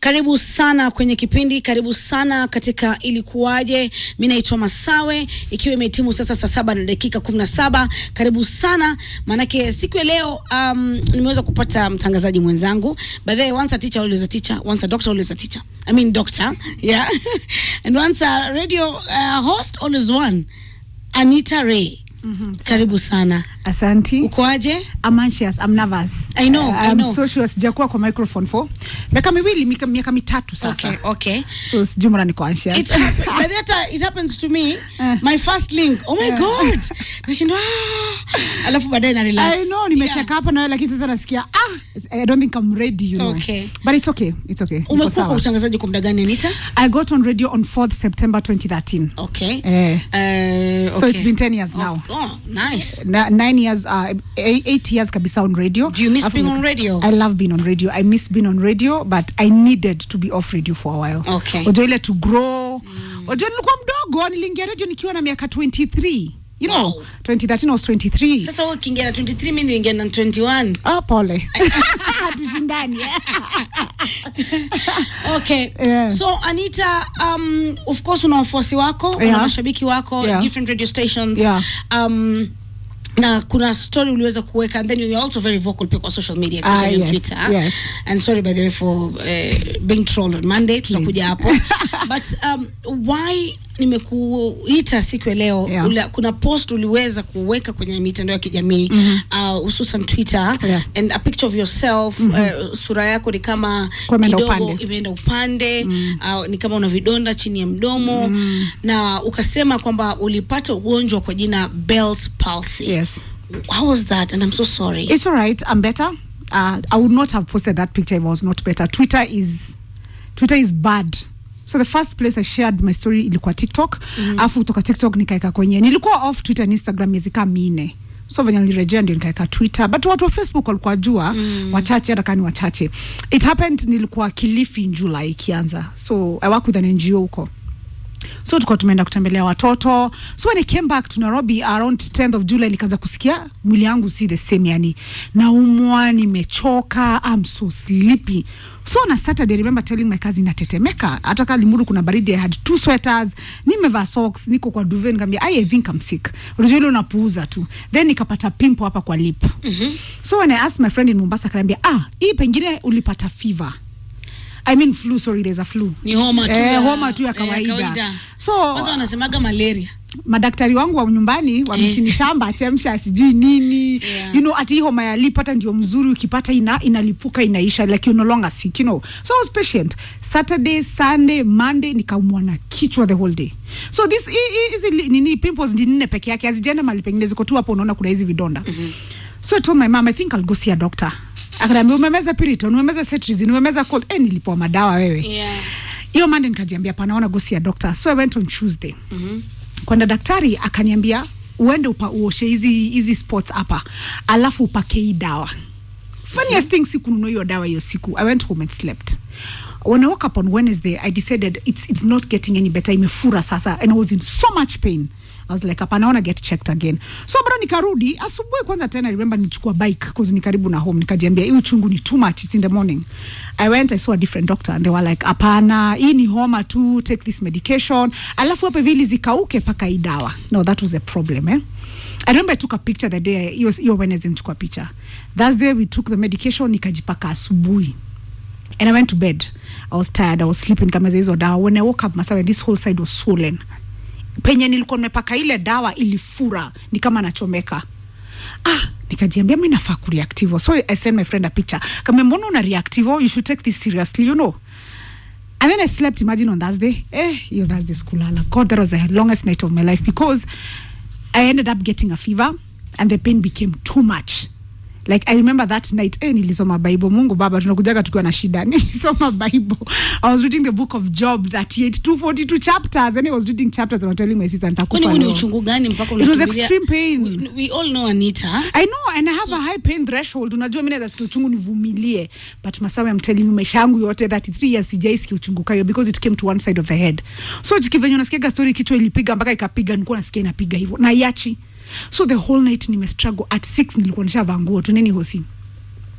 Karibu sana kwenye kipindi, karibu sana katika Ilikuaje. Mimi naitwa Masawe, ikiwa imetimu sasa saa 7:17. Karibu sana, manake siku ya leo nimeweza kupata mtangazaji mwenzangu. By the way, once a teacher always a teacher, once a doctor always a teacher. I mean doctor, yeah. And once a radio host always one. Annitah Raey. Karibu sana. Asante. Ukoaje? I'm anxious, I'm nervous. I know. I'm so sure sijakuwa kwa microphone for miaka mitatu sasa. Okay. So sijumra niko anxious. It happens to me. My first link. Oh my God. Nashindwa. Alafu baadaye na relax. I know, nimecheka hapa na lakini sasa nasikia I don't think I'm ready, you know. Okay. But it's okay. It's okay. Umekuwa kwa utangazaji kwa muda gani, Annitah? I got on radio on 4th September 2013. Okay. So it's been 10 years now. Oh, nice. 9 years, 8 years kabisa on radio. Do you miss being on radio? I love being on radio. I miss being on radio, but I needed to be off radio for a while. Okay. Ojo ile to grow. Ojo nilikuwa mdogo, niliingia radio nikiwa na miaka 23. You know, 2013 I was 23. Sasa wewe ukiingia na 23, mimi niliingia na 21. Pole. Tushindani. Okay. Yeah. So Annitah, of course una wafuasi wako, una mashabiki wako, different radio stations. Yeah. Na kuna story uliweza kuweka, and then you're also very vocal kwa social media, especially on Twitter. Yes. And sorry by the way for being trolled on Monday, tutakuja hapo. But why nimekuita siku ya leo? Kuna post uliweza kuweka kwenye mitandao ya kijamii, hususan Twitter, and a picture of yourself, sura yako ni kama kidogo imeenda upande, ni kama una vidonda chini ya mdomo, na ukasema kwamba ulipata ugonjwa kwa jina Bell's palsy. Yes. How was that? And I'm so sorry. It's all right. I'm better. I would not have posted that picture if I was not better. Twitter is bad. So the first place I shared my story ilikuwa TikTok. Afu kutoka TikTok nikaeka kwenye. Nilikuwa off Twitter na Instagram miezi kama 4. So venye nilirejea ndio nikaeka Twitter. But watu wa Facebook walikuwa jua, wachache hata kani wachache. It happened nilikuwa Kilifi in July ikianza. So I work with an NGO huko. So tulikuwa tumeenda kutembelea watoto. So when I came back to Nairobi around 10th of July nikaanza kusikia mwili yangu si the same, yani naumwa, nimechoka, I'm so sleepy. So on a Saturday I remember telling my cousin natetemeka, hata kama limuru kuna baridi, I had 2 sweaters, nimevaa socks, niko kwa duvet, nikamwambia I think I'm sick. Unajua ile unapuuza tu. Then nikapata pimple hapa kwa lip. So when I asked my friend in Mombasa, akaniambia hii pengine ulipata fever. I mean flu, sorry, there's a flu. Ni homa tu. Homa tu ya kawaida. So kwanza wanasemaga malaria. Madaktari wangu wa nyumbani wamitini shamba chemsha sijui nini. You know, ati homa ya lip hata ndio mzuri, ukipata inalipuka inaisha, like you're no longer sick, you know. So I was patient. Saturday, Sunday, Monday nikaumwa na kichwa the whole day. So this is nini pimples ndi nne peke yake, azijana mali pengine ziko tu hapo, unaona kuna hizi vidonda. So I told my mom I think I'll go see a doctor. Akaniambia umemeza Piriton, umemeza Cetirizine, umemeza Cold. Nilipoa madawa wewe. Hiyo Monday nikajiambia panaona go see a doctor. So I went on Tuesday. Kwenda daktari akaniambia uende uoshe hizi spots hapa, alafu upake hii dawa. Funniest thing, sikununua hiyo dawa hiyo siku. I went home and slept. When I woke up on Wednesday, I decided it's not getting any better. Imefura sasa, and I was in so much pain. I was like, hapana, I want to get checked again. So bado nikarudi asubuhi kwanza tena, I remember nichukua bike because ni karibu na home, nikajiambia hii uchungu ni too much, it's in the morning. I went, I saw a different doctor and they were like, hapana, hii ni homa tu, take this medication. Alafu hapo vile zikauke paka hii dawa. No, that was a problem, I remember I took a picture the day, hiyo Wednesday nichukua picture. Thursday we took the medication, nikajipaka asubuhi. And I went to bed. I was tired, I was sleeping kama hizo dawa. When I woke up, Masawe, this whole side was swollen. Penye nilikuwa nimepaka ile dawa ilifura, ni kama nachomeka. Nikajiambia mimi nafaa kureactive. So I sent my friend a picture. Kama mbona una reactive, you should take this seriously, you know. And then I slept, imagine, on Thursday. Thursday skulala. God, that was the longest night of my life because I ended up getting a fever and the pain became too much. Like I remember that night, nilisoma Bible. Mungu Baba, tunakujaga tukiwa na shida. Nilisoma Bible. I was reading the book of Job, 242 chapters, and I was reading chapters and I was telling my sister nitakufa leo. Kwani uchungu gani mpaka It was extreme pain. We all know Annitah. I know, and I have a high pain threshold. Unajua mimi naweza sikia uchungu nivumilie. But Masawe, I'm telling you, maisha yangu yote 33 years sijaisikia uchungu kayo because it came to one side of the head. So jikivenyo nasikia story kichwa ilipiga mpaka ikapiga, nilikuwa nasikia inapiga hivyo. Na iachi. So the whole night nime struggle. At 6 nilikuwa nishavaa nguo tu nini hosi.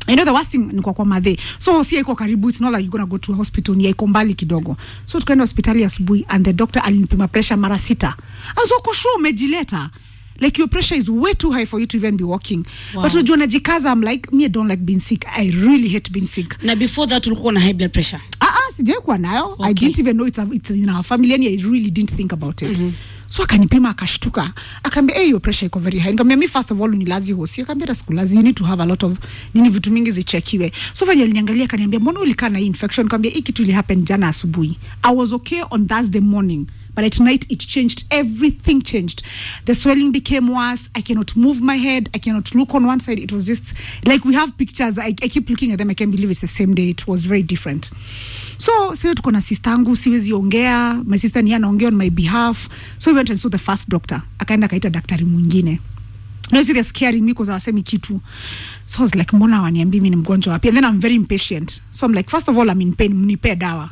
You know the worst thing ni kwa madhe. So si iko karibu, it's not like you're going to go to a hospital, ni iko mbali kidogo. So tukaenda hospitali asubuhi and the doctor alinipima pressure mara 6. I was like, sure umejileta. Like your pressure is way too high for you to even be walking. Wow. But unajua najikaza, I'm like, me I don't like being sick. I really hate being sick. Na before that ulikuwa na high blood pressure? Sijaikuwa nayo. Okay. I didn't even know it's in our family and I really didn't think about it. So akanipima akashtuka. Akambia, your pressure iko very high. Nikamwambia, me first of all unilazi hosi. Akambia, sikulazi, you need to have a lot of vitu mingi zichekiwe. So vile aliniangalia akaniambia, mbona ulikaa na infection? Nikamwambia, hiki kitu ili happen jana asubuhi. I was okay on Thursday morning. But at night it changed. Everything changed. The swelling became worse. I cannot move my head. I cannot look on one side. It was just like we have pictures. I keep looking at them. I can't believe it's the same day. It was very different. So tuko na sister yangu, siwezi ongea. My sister ni anaongea on my behalf. So we went and saw the first doctor. Akaenda kaita daktari mwingine. No, see, they're scaring me because wasemi kitu. So I was like, mbona waniambi mimi ni mgonjwa wapi? And then I'm very impatient. So I'm like, first of all, I'm in pain. Mnipe dawa.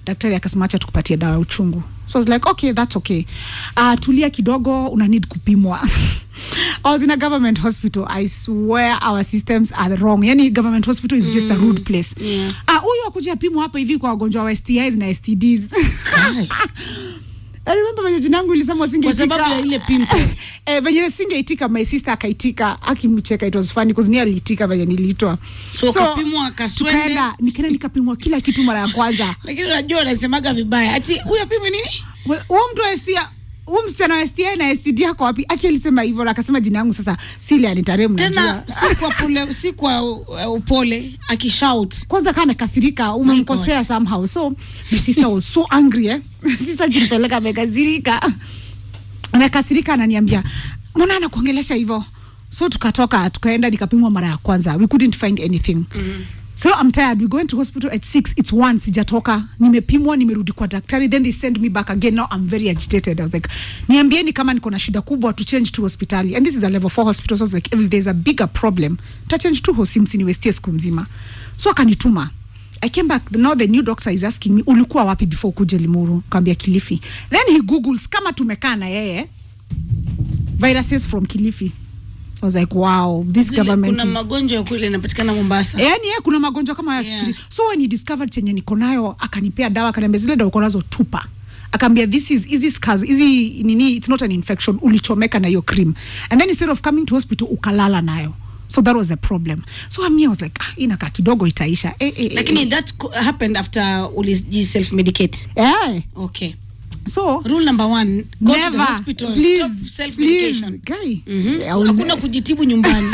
Daktari akasema acha tukupatie dawa ya uchungu. So I was like, okay, that's okay. Tulia kidogo, una need kupimwa. I was in a government hospital. I swear our systems are wrong. Yani government hospital is just a rude place. Yeah. Huyu akuja pimwa hapa hivi kwa wagonjwa wa STIs na STDs. I remember when jinangu ilisema singeitika. Kwa sababu ya ile pimple. Venye singeitika, my sister akaitika. Akimcheka, it was funny because ni aliitika venye nilitoa. So kapimwa akaswende. Nikaenda nikapimwa kila kitu mara ya kwanza. Lakini unajua unasemaga vibaya. Ati huyu apimwe nini? Mtu wa STI, msichana wa STI na STD yako wapi? Aki alisema hivyo na akasema jina yangu sasa sili anitaremu najua. Tena si kwa upole, akishout. Kwanza kama amekasirika, umemkosea somehow. So my sister was so angry Sister jinipeleka amekasirika. Amekasirika ananiambia, mbona anakuongelesha hivyo? So tukaenda nikapimwa mara ya kwanza. We couldn't find anything. So I'm tired. We going to hospital at 6. It's 1. Sijatoka. Nimepimwa, nimerudi kwa daktari. Then they send me back again. Now I'm very agitated. I was like, niambieni kama niko na shida kubwa to change to hospitali. And this is a level 4 hospital. So I was like, if there's a bigger problem, to change to hospitali niwestie siku mzima. So akanituma. I came back. Now the new doctor is asking me, ulikuwa wapi before kuje Limuru? Kaambia Kilifi. Then he Googles kama tumekaa na yeye. Viruses from Kilifi. I was like, wow, this government kuna magonjwa kule yanapatikana Mombasa. Yani kuna magonjwa kama yafikiri. So when he discovered chenye niko nayo, akanipea dawa, akaniambia zile dawa uko nazo tupa. Akambia this is scars, nini, it's not an infection, ulichomeka na hiyo cream. And then instead of coming to hospital ukalala nayo. So that was a problem. So I was like, inaka kidogo itaisha. Lakini that happened after uli self medicate. Yeah. Okay. So rule number 1, go to the hospital. Please, stop self medication. Guy. Hakuna kujitibu nyumbani.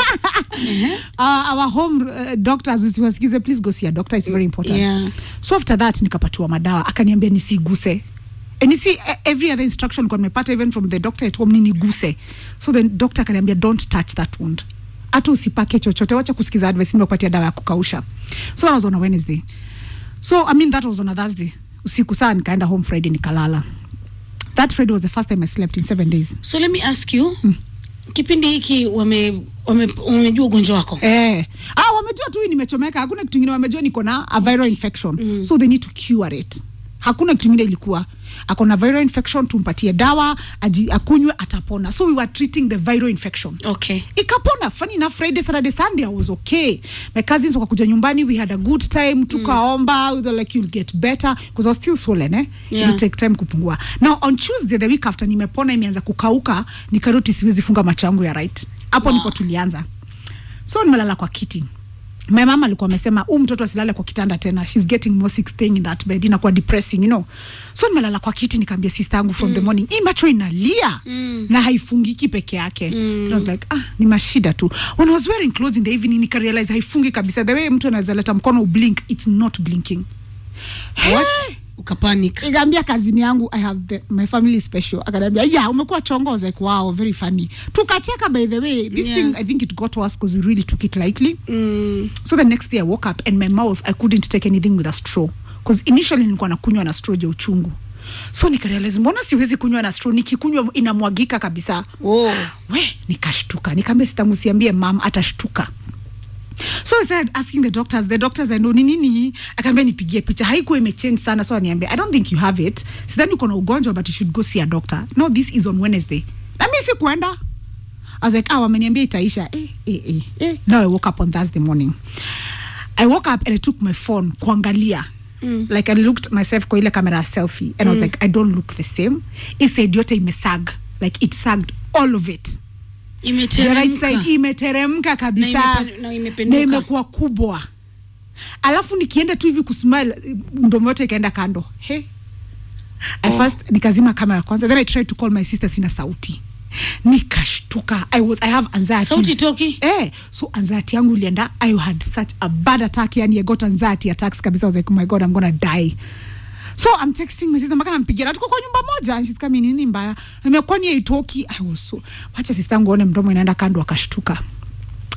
Our home doctors usiwasikize, please go see a doctor, it's very important. Yeah. So after that nikapatiwa madawa, akaniambia nisiguse. And you see every other instruction kwa nimepata even from the doctor at home ni niguse. So the doctor akaniambia don't touch that wound. Hata usipake chochote, wacha kusikiza advice, nimekupatia dawa ya kukausha. So that was on a Wednesday. So I mean that was on a Thursday. Usiku saa nikaenda home Friday nikalala. That Friday was the first time I slept in 7 days. So let me ask you, kipindi hiki wamejua ugonjwa wako? Wamejua tu nimechomeka, hakuna kitu kingine, wamejua niko na a viral infection. So they need to cure it. Hakuna kitu kingine ilikuwa. Akona viral infection, tumpatie dawa, akunywe atapona. So we were treating the viral infection. Okay. Ikapona. Funny enough, Friday, Saturday, Sunday I was okay. My cousins wakakuja nyumbani, we had a good time, tukaomba, we were like you'll get better because I was still swollen Yeah. It take time kupungua. Now on Tuesday the week after nimepona, imeanza kukauka, nikaroti siwezi funga macho yangu ya right. Hapo nipo tulianza. So nimelala kwa kiti. My mama alikuwa amesema mtoto asilale kwa kitanda tena, she's getting more sick staying in that bed, inakuwa depressing, you know. So nimelala kwa kiti, nikamwambia sister yangu from the morning, macho inalia na haifungiki peke yake. I was like, ni mashida tu. When I was wearing clothes in the evening, nika realize haifungi kabisa. The way mtu anaweza leta mkono blink, it's not blinking. What? Ukapanic. Igambia kazini yangu, I have my family special. Akaniambia, umekuwa chongo. I was like, wow, very funny. Tukacheka, by the way. This thing, I think it got worse because we really took it lightly. So the next day I woke up and my mouth, I couldn't take anything with a straw. Because initially nilikuwa nakunywa na straw ya uchungu. So nikarealize, mbona siwezi kunywa na straw, nikikunywa inamwagika kabisa. Nikashtuka. Nikamwambia sitangu siambie mom, atashtuka. So I started asking the doctors I know nini, akaambia nipigie picha, haikuwa imechange sana. So aniambia, I don't think you have it, sidhani uko na ugonjwa, but you should go see a doctor. No, this is on Wednesday. Na mimi sikuenda. I was like, wameniambia itaisha. Now I woke up on Thursday morning. I woke up and I took my phone kuangalia. Like I looked myself kwa ile camera selfie and I was like, I don't look the same. It said yote imesag. Like it sagged all of it. The right side imeteremka kabisa. Na imependuka. Na imekuwa kubwa. Alafu nikienda tu hivi kusmile mdomo yote ikaenda kando. At first nikazima kamera kwanza, then I tried to call my sister, sina sauti. Nikashtuka. I have anxiety. Sauti toki? So anxiety yangu ilienda. I had such a bad attack, yani I got anxiety attacks kabisa. I was like, oh my God, I'm gonna die. So I'm texting my sister, mpaka nampigia, tuko kwa nyumba moja, and she's coming, nini mbaya? Nimekuwa ni itoki. I was so, wacha sister yangu one mdomo inaenda kando, akashtuka.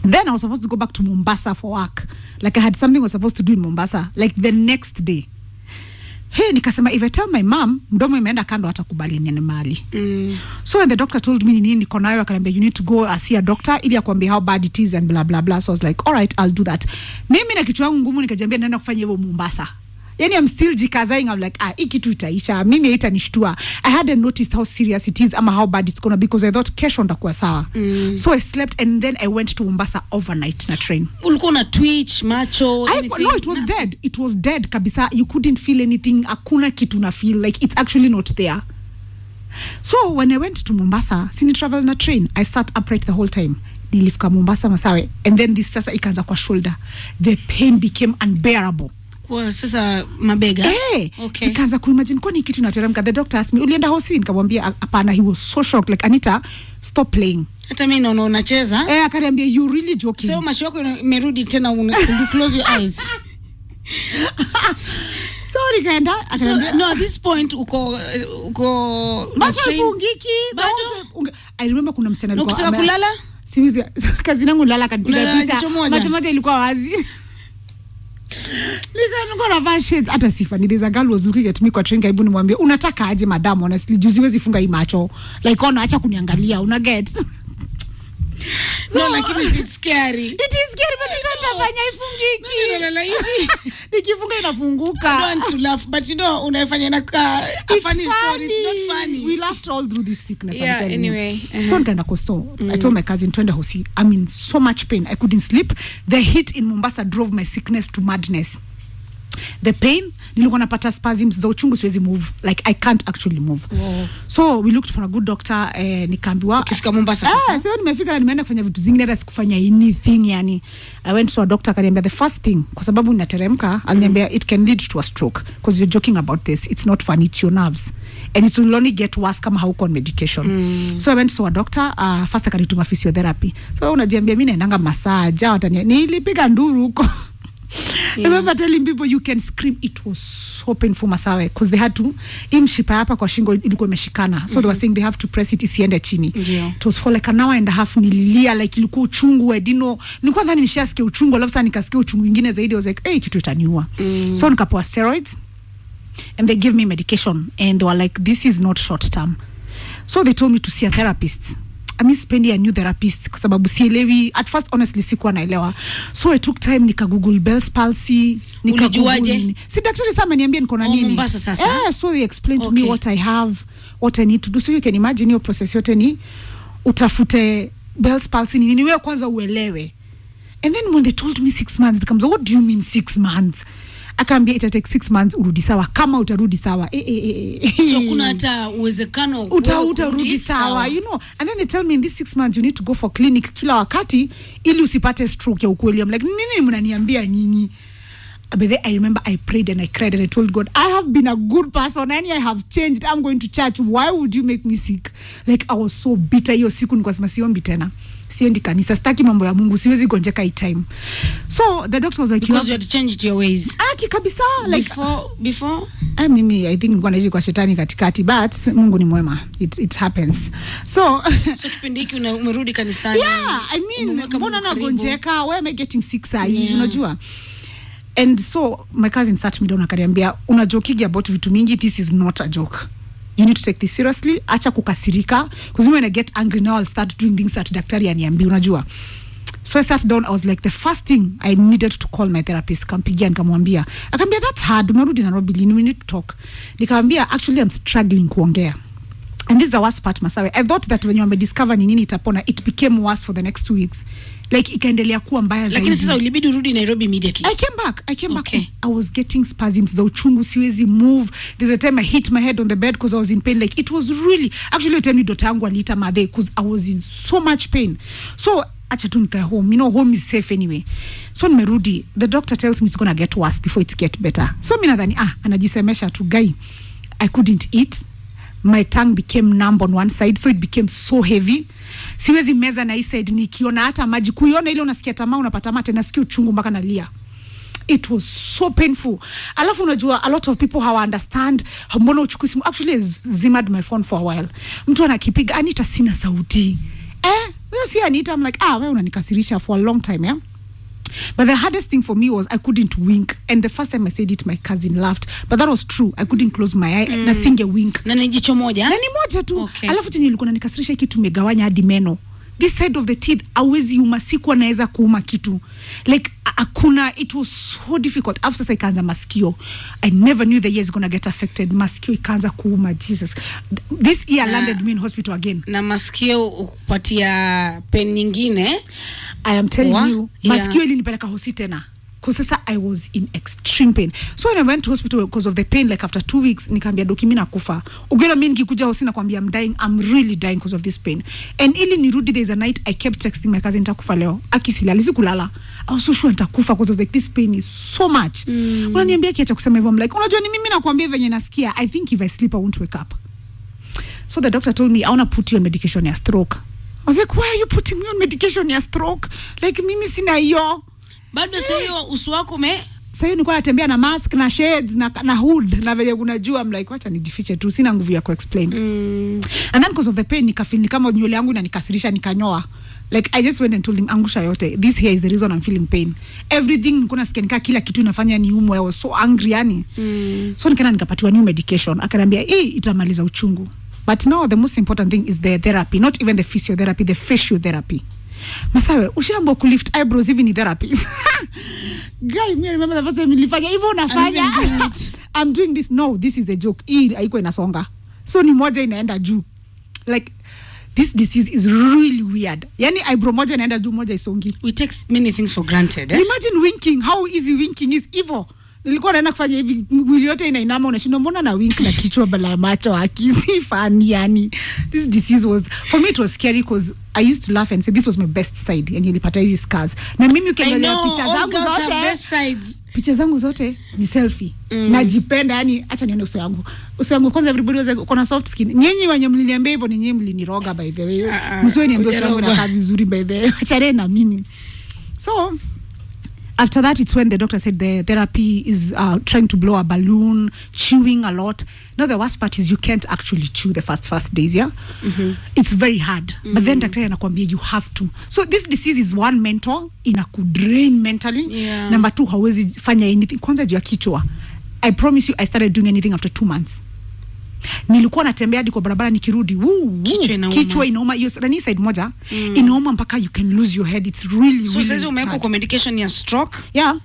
Then I was supposed to go back to Mombasa for work. Like I had something I was supposed to do in Mombasa, like the next day. Nikasema, if I tell my mom, mdomo imeenda kando hatakubali niende mahali. So when the doctor told me nini niko nayo, akaniambia you need to go see a doctor ili akwambie how bad it is and blah blah blah. So I was like, all right, I'll do that. Mimi na kichwa yangu ngumu nikajiambia naenda kufanya hivyo Mombasa. Yani I'm still jikazaing. I'm like, hii kitu itaisha. Mimi haitanishtua. I hadn't noticed how serious it is ama how bad it's gonna be, because I thought kesho ndakuwa sawa. So I slept and then I went to Mombasa overnight na train. Ulikuwa na twitch, macho, anything? No, it was dead. It was dead kabisa. You couldn't feel anything. Hakuna kitu na feel. Like it's actually not there. So when I went to Mombasa, sini travel na train, I sat upright the whole time. Nilifika Mombasa masawe. And then this sasa ikaanza kwa shoulder. The pain became unbearable. Kwa sasa mabega. Okay. Nikaanza kuimagine kwa ni kitu inateremka. The doctor asked me, ulienda hospitali? Nikamwambia hapana. He was so shocked, like, Annitah, stop playing. Hata mimi naona unacheza. Akaniambia, you really joking? Sio macho yako imerudi tena, close your eyes. Sorry kaenda. So, no, at this point uko macho fungiki. I remember kuna msichana alikuwa ukitaka kulala? Siwezi kazi yangu lala, kanipiga picha. Macho moja ilikuwa wazi. Niko na vashit hata sifa. There's a girl was looking at me kwa train, kaibu nimwambie, unataka aje madam, honestly juzi wezi funga hii macho, like ona acha kuniangalia, una get. So, no, lakini it's scary. It is scary, but it's not fanya ifungiki. No, hivi. Nikifunga inafunguka. I don't want to laugh, but you know, unaifanya na a funny story. It's not funny. We laughed all through this sickness. Yeah, anyway. So nikaenda Coastal. I told my cousin, twende hosi. I'm in so much pain. I couldn't sleep. The heat in Mombasa drove my sickness to madness. The pain, nilikuwa napata spasms za uchungu, siwezi move. Like I can't actually move. Wow. So we looked for a good doctor. Nikaambiwa ukifika Mombasa sasa. Sio nimefika na nimeenda kufanya vitu zingine, hata sikufanya anything yani. I went to a doctor, akaniambia the first thing, kwa sababu ninateremka, aliniambia it can lead to a stroke because you're joking about this. It's not funny, it's your nerves. And it will only get worse kama hauko on medication. So I went to a doctor, first akanituma physiotherapy. So unajiambia mimi naendanga massage, nilipiga nduru huko. I remember telling people you can scream. It was so painful masawe, because they had to imshipa hapa kwa shingo ilikuwa imeshikana. So they were saying they have to press it isiende chini. It was for like an hour and a half. Nililia like ilikuwa uchungu. I didn't know. Nilikuwa dhani nishasikia uchungu, alafu sasa nikasikia uchungu ingine zaidi. I was like, hey, kitu itaniua. So nikapewa steroids and they gave me medication and they were like, this is not short term. So they told me to see a therapist. Spendi a new therapist kwa sababu sielewi. At first honestly sikuwa naelewa. So I took time nika Google Bell's palsy, nika Google. Si daktari sasa ameniambia niko na nini. So they explained to me what I have, what I need to do. So you can imagine your process yote ni utafute Bell's palsy nini, wewe kwanza uelewe. And then when they told me 6 months, they what do you mean 6 months? Akaambia ita take 6 months urudi sawa, kama utarudi sawa. So kuna hata uwezekano utarudi sawa, you know. And then they tell me in this 6 months you need to go for clinic kila wakati ili usipate stroke ya ukweli. I'm like, nini mnaniambia nyinyi? But then I remember I prayed and I cried and I told God, I have been a good person and I have changed. I'm going to church. Why would you make me sick? Like I was so bitter hiyo siku, nikasema siombi tena. Siendi kanisa, sitaki mambo ya Mungu, siwezi gonjeka hii time. So the doctor was like, because you had changed your ways. Kabisa, like before mimi I think nilikuwa naishi kwa shetani katikati, but Mungu ni mwema. It happens. So kipindi hiki umerudi kanisani. Yeah, I mean, mbona nagonjeka? Why am I getting sick sai? Unajua? And so my cousin sat me down akaniambia, unajokigi about vitu mingi, this is not a joke. You need to take this seriously. Acha kukasirika, because when I get angry now I'll start doing things that daktari aniambi, unajua. So I sat down. I was like, the first thing I needed to call my therapist. Kampigia nikamwambia. Akambia, that's hard. Unarudi Nairobi, we need to talk. Nikamwambia, actually I'm struggling kuongea. And this is the worst part, Masawe. I thought that when you discover ni nini itapona, it became worse for the next 2 weeks. Like ikaendelea kuwa mbaya zaidi. Lakini sasa ulibidi urudi Nairobi immediately. I came back. I was getting spasms za uchungu, siwezi move. There's a time I hit my head on the bed because I was in pain. Like it was really, actually tell me daughter yangu aliita madhe because I was in so much pain. So acha tu nikae home. Home is safe anyway. So nimerudi. The doctor tells me it's going to get worse before it get better. So mimi nadhani anajisemesha tu guy. I couldn't eat. My tongue became numb on one side, so it became so heavy. Siwezi meza na hii side, nikiona hata maji kuiona ile unasikia tamaa, unapata mate, nasikia uchungu mpaka nalia. It was so painful. Alafu unajua a lot of people how understand mbona uchukui simu. Actually I zimmed my phone for a while. Mtu anakipiga Annitah sina sauti. Si Annitah, I'm like wewe unanikasirisha for a long time, yeah. But the hardest thing for me was I couldn't wink. And the first time I said it, my cousin laughed. But that was true. I couldn't close my eye. Na singe wink. Na ni jicho moja? Na ni moja tu. Okay. Alafu chenye ilikuwa inanikasirisha kitu tumegawanya hadi meno. This side of the teeth, hawezi uma, siku anaweza kuuma kitu. Like, akuna, it was so difficult. After sasa ikaanza masikio. I never knew the ear is gonna get affected. Masikio ikaanza kuuma, Jesus. This ear landed me in hospital again. Na masikio ukupatia pain nyingine. I am telling you, masikio ilinipeleka hosi tena. Because sasa I was in extreme pain. So when I went to hospital because of the pain, like after 2 weeks, nikaambia doki mimi nakufa. Ukiona mimi nikikuja hosi nakwambia I'm dying, I'm really dying because of this pain. And ili nirudi, there's a night I kept texting my cousin nitakufa leo. Akisilali sikulala. I was so sure nitakufa because I was like this pain is so much. Unaniambia kiacha kusema hivyo, I'm like unajua ni mimi nakwambia venye nasikia. I think if I sleep I won't wake up. So the doctor told me I want to put you on medication ya stroke. I was like, why are you putting me on medication ya stroke? Like mimi sina hiyo. Bado sasa hiyo uso wako sasa hiyo nilikuwa natembea na mask na shades na hood na vile unajua, I'm like wacha nijifiche tu, sina nguvu ya ku-explain. And then because of the pain nikafeel kama nywele yangu inanikasirisha nikanyoa. Like I just went and told him angusha yote, this here is the reason I'm feeling pain. Everything nilikuwa nasikia nika kila kitu inafanya niumwe. I was so angry yani. So nikaenda nikapatiwa new medication. Akaniambia itamaliza uchungu. But now the most important thing is the therapy, not even the physiotherapy, the facial therapy. Masawe, ushaambo kulift eyebrows hivi ni therapy. Guy, me remember the first time nilifanya hivyo unafanya. I'm doing this. No, this is a joke. Hii haiko inasonga. So ni moja inaenda juu. Like this disease is really weird. Yani eyebrow moja inaenda juu, moja isongi. We take many things for granted. Imagine winking, how easy winking is evil. Nilikuwa naenda kufanya hivi, mwili yote inainama, unashinda mbona na wink na kichwa bala macho akisi funny yani. This disease was, for me it was scary because I used to laugh and say this was my best side. Yani nilipata hizi scars. Na mimi ukiangalia picha zangu zote ni selfie. Najipenda yani, acha nione uso yangu. Uso yangu kwanza, everybody was like uko na soft skin. Nyinyi wenye mliniambia hivyo ni nyinyi mliniroga by the way. Msiwe niambie uso yangu inakaa vizuri by the way. Acha na mimi. So after that, it's when the doctor said the therapy is trying to blow a balloon, chewing a lot. Now, the worst part is you can't actually chew the first days, yeah? It's very hard. But then doctor anakuambia you have to. So this disease is one, mental, inakudrain mentally. Yeah. Number 2, hawezi fanya anything. Kwanza juu ya kichwa. I promise you, I started doing anything after 2 months. Nilikuwa natembea hadi kwa barabara nikirudi kichwa inauma. Hiyo ni side moja inauma mpaka you can lose your head. It's really so really. So sasa umekuwa kwa medication ya stroke? Yeah,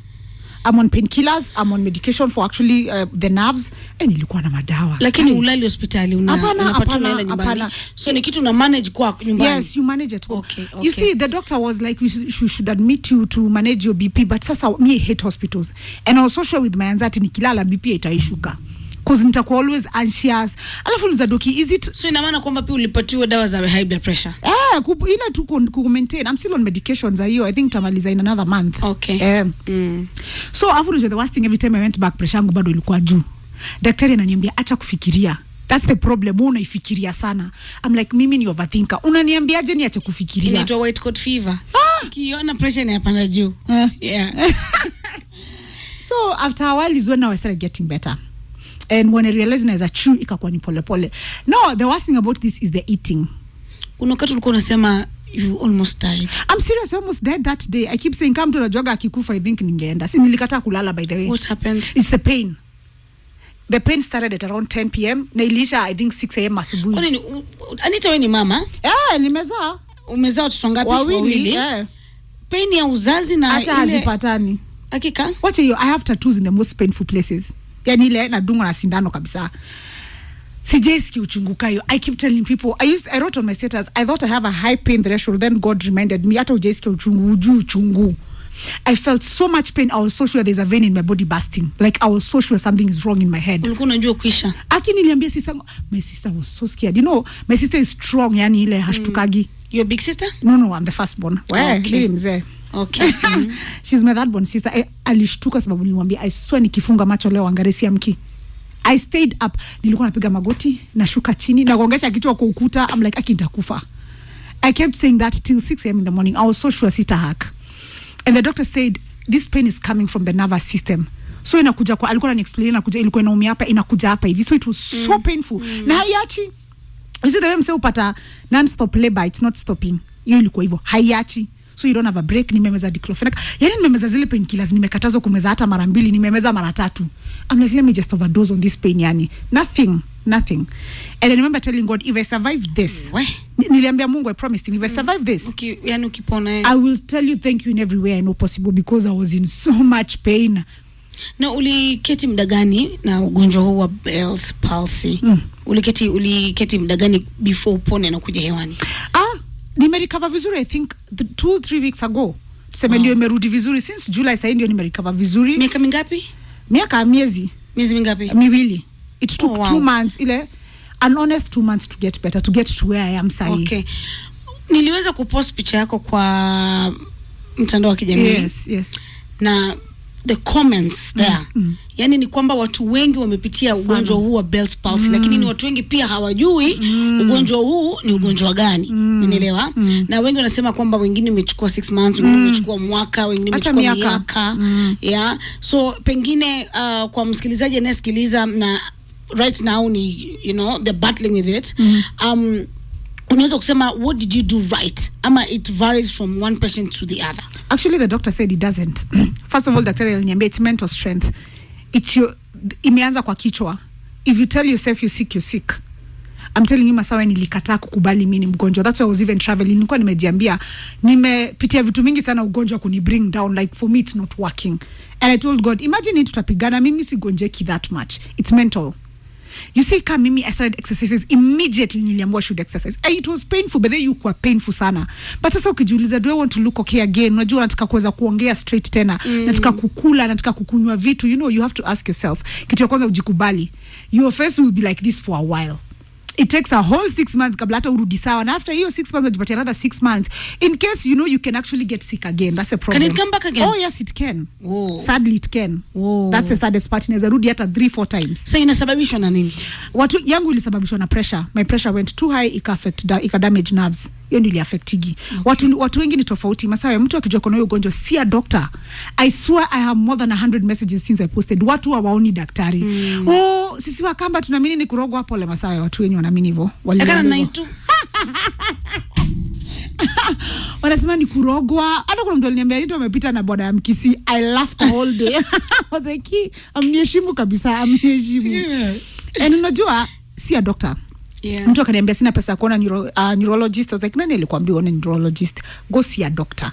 I'm on painkillers, I'm on medication for actually the nerves. Nilikuwa na madawa. Lakini ulali hospitali unapata unaenda nyumbani. So ni kitu na manage kwa nyumbani? Yes, you manage at home. Okay. You see, the doctor was like we should admit you to manage your BP, but sasa me hate hospitals. And I was so sure with my anxiety nikilala BP itaishuka. Cause nitakuwa always anxious. Alafu niza doki, is it? So ina maana kwamba pia ulipatiwa dawa za high blood pressure? Ila tu ku-maintain. I'm still on medications hiyo. I think tamaliza in another month. Okay. So after the worst thing, every time I went back, pressure yangu bado ilikuwa juu. Daktari ananiambia acha kufikiria. That's the problem. Unaifikiria sana. I'm like, mimi ni overthinker. Unaniambiaje niache kufikiria? Inaitwa white coat fever. Ukiona pressure inapanda juu. Yeah. So after a while is when I started getting better. And when I realized as a chew ikakuwa ni pole pole. No, the worst thing about this is the eating. Kuna wakati ulikuwa unasema you almost died. I'm serious, I almost died that day. I keep saying kama mtu anajuaga akikufa I think ningeenda. Si nilikataa kulala by the way. What happened? It's the pain. The pain started at around 10 p.m. na ilisha I think 6 a.m. asubuhi. Kwani Annitah wewe ni mama? Nimezaa. Umezaa watoto ngapi? Wawili. Pain ya uzazi na hata hazipatani. Hakika? What are you? I have tattoos in the most painful places. Yani ile nadungwa na sindano kabisa. Sijaisikia uchungu kayo. I keep telling people, I wrote on my status, I thought I have a high pain threshold, then God reminded me, hata hujaisikia uchungu. I felt so much pain. I was so sure there's a vein in my body bursting. Like I was so sure something is wrong in my head. Ulikuwa unajua kuisha. Aki niliambia sister, my sister was so scared. You know, my sister is strong, yani ile hashtukagi. Your big sister? No, I'm the firstborn. Okay. Mzee. Okay. She's my third born sister. Alishtuka sababu nilimwambia, I swear nikifunga macho leo angaresi amki. I stayed up. Nilikuwa napiga magoti, nashuka chini, na kuongesha kichwa kwa ukuta. I'm like, aki nitakufa. I kept saying that till 6 a.m. in the morning. I was so sure sita hack. And the doctor said, this pain is coming from the nervous system. So inakuja kwa, alikuwa ananiexplain, inakuja, ilikuwa inaumia hapa, inakuja hapa hivi. So it was so painful. Na haiachi. You see the way mse upata non-stop labor, it's not stopping. Hiyo ilikuwa hivyo. Haiachi. So you don't have a break. Nimemeza diclofenac. Yani nimemeza zile painkillers, nimekatazwa kumeza hata mara 2, nimemeza mara 3. I'm like, let me just overdose on this pain yani. Nothing. And I remember telling God, if I survive this, niliambia Mungu, I promised him, if I survive this, okay, yani ukipona, I will tell you thank you in every way I know possible, because I was in so much pain. Na uliketi muda gani na ugonjwa huu wa Bell's palsy? Uliketi muda gani before upone na kuja hewani? Nimerecover vizuri, I think 2-3 weeks ago. Tuseme ndio imerudi vizuri since July, sasa ndio nimerecover vizuri. Miaka mingapi? Miezi mingapi? 2. It took 2 months, ile an honest 2 months to get better, to get to where I am sahi. Okay. Niliweza kupost picha yako kwa mtandao wa kijamii. Yes. Na the comments there. Yani ni kwamba watu wengi wamepitia ugonjwa huu wa Bell's palsy, lakini ni watu wengi pia hawajui ugonjwa huu ni ugonjwa gani. Umeelewa? Na wengi wanasema kwamba wengine umechukua 6 months, wengine umechukua mwaka, wengine umechukua miaka. Yeah. So pengine kwa msikilizaji anayesikiliza na right now ni, you know, they're battling with it. Unaweza kusema, what did you do right? Ama it varies from one patient to the other? Actually, the doctor said it doesn't. First of all, daktari aliniambia it's mental strength. Imeanza kwa kichwa. If you tell yourself you're sick. I'm telling you, Masawe, nilikataa kukubali mimi ni mgonjwa. That's why I was even traveling. Nilikuwa nimejiambia, nimepitia vitu mingi sana ugonjwa kuni bring down. Like for me, it's not working. And I told God, imagine tutapigana, mimi sigonjeki that much. It's mental. You see, kama mimi I started exercises immediately, niliambiwa should exercise. And it was painful, but then you were painful sana. But sasa ukijiuliza, do I want to look okay again? Unajua nataka kuweza kuongea straight tena. Nataka kukula, nataka kukunywa vitu. You know, you have to ask yourself. Kitu ya kwanza ujikubali. Your face will be like this for a while. It takes a whole 6 months kabla hata urudi sawa. And after hiyo 6 months, ujipatia another 6 months. In case, you know, you can actually get sick again. That's a problem. Can it come back again? Oh, yes, it can. Whoa. Sadly, it can. Whoa. That's the saddest part. Inaweza rudi hata 3-4 times. Sasa inasababishwa na nini? Watu yangu ilisababishwa na pressure. My pressure went too high, ika damage nerves. Hiyo ndio iliaffectigi. Okay. Watu wengi ni tofauti. Masawe, mtu akijua kuna hiyo ugonjwa si a doctor. I swear I have more than 100 messages since I posted. Watu hawaoni daktari. Sisi Wakamba tunaamini ni kurogwa. Pole Masawe, watu wengi wanaamini hivyo. Akana nice tu. Wanasema ni kurogwa. Hata kuna mtu aliniambia nito amepita na bwana ya Mkisi. I laughed the whole day. I was like, amniheshimu kabisa, amniheshimu. Yeah. And unajua si a doctor. Yeah. Mtu akaniambia sina pesa kuona neurologist. I was like, nani alikwambia uone neurologist? Go see a doctor.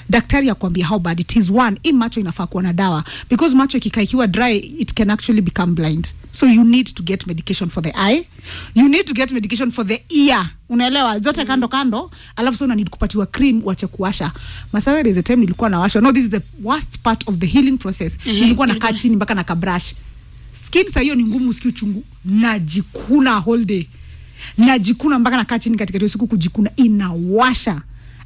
Daktari akwambia how bad it is. One, hii macho inafaa kuwa na dawa, because macho ikiwa dry it can actually become blind. So you need to get medication for the eye, you need to get medication for the ear. Unaelewa zote kando, alafu sasa need kupatiwa cream wache kuwasha. Masawe, there is a time nilikuwa nawasha. No, this is the worst part of the healing process. Nilikuwa nakaa chini mpaka na kabrush. Skin sa hiyo ni ngumu, usikie uchungu. Najikuna whole day. Najikuna mpaka nakaa chini katikati usiku kujikuna, inawasha.